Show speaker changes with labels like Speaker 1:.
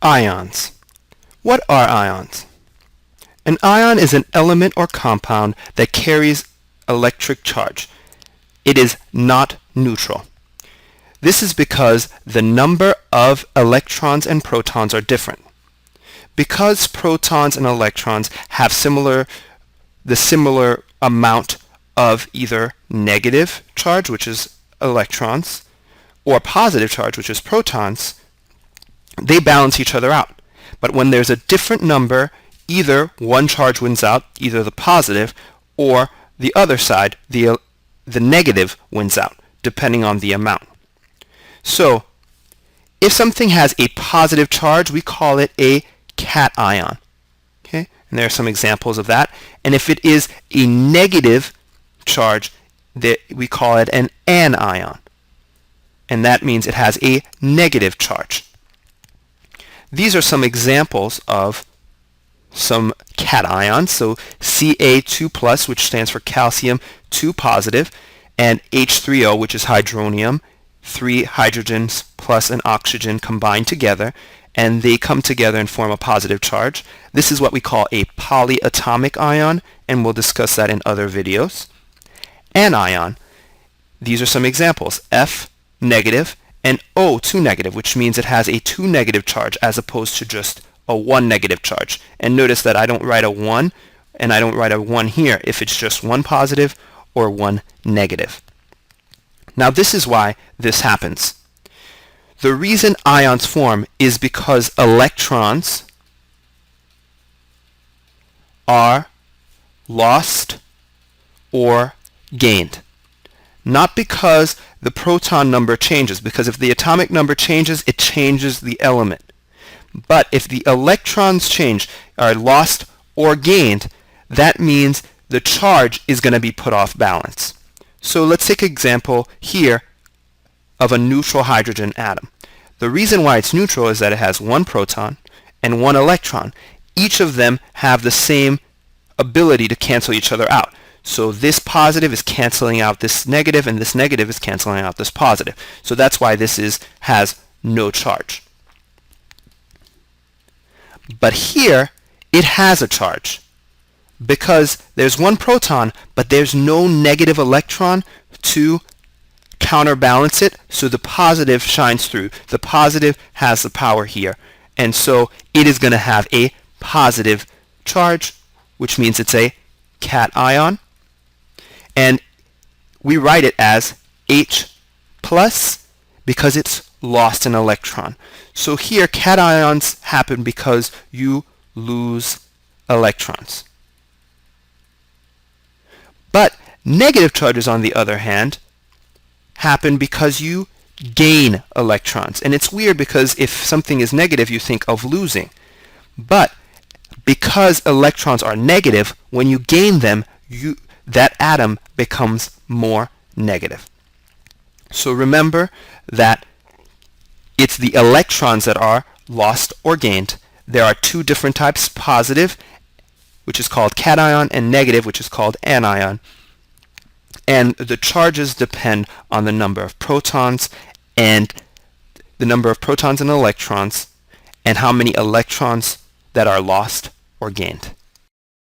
Speaker 1: Ions. What are ions? An ion is an element or compound that carries electric charge. It is not neutral. This is because the number of electrons and protons are different. Because protons and electrons have the similar amount of either negative charge, which is electrons, or positive charge, which is protons, they balance each other out. But when there's a different number, either one charge wins out, either the positive, or the other side, the negative wins out, depending on the amount. So, if something has a positive charge, we call it a cation. Okay? And there are some examples of that. And if it is a negative charge, we call it an anion. And that means it has a negative charge. These are some examples of some cations. So Ca2+, which stands for calcium 2 positive, and H3O, which is hydronium, 3 hydrogens plus an oxygen combined together, and they come together and form a positive charge. This is what we call a polyatomic ion, and we'll discuss that in other videos. Anion, these are some examples: F negative and O2 negative, which means it has a 2 negative charge as opposed to just a 1 negative charge. And notice that I don't write a 1 and I don't write a 1 here if it's just 1 positive or 1 negative. Now this is why this happens. The reason ions form is because electrons are lost or gained. Not because the proton number changes, because if the atomic number changes, it changes the element. But if the electrons change, are lost or gained, that means the charge is going to be put off balance. So let's take an example here of a neutral hydrogen atom. The reason why it's neutral is that it has 1 proton and 1 electron. Each of them have the same ability to cancel each other out. So this positive is canceling out this negative, and this negative is canceling out this positive. So that's why this has no charge. But here, it has a charge because there's 1 proton, but there's no negative electron to counterbalance it, so the positive shines through. The positive has the power here, and so it is going to have a positive charge, which means it's a cation. And we write it as H plus because it's lost an electron. So here cations happen because you lose electrons. But negative charges, on the other hand, happen because you gain electrons. And it's weird because if something is negative, you think of losing. But because electrons are negative, when you gain them, that atom becomes more negative. So remember that it's the electrons that are lost or gained. There are 2 different types: positive, which is called cation, and negative, which is called anion. And the charges depend on the number of protons and electrons, and how many electrons that are lost or gained.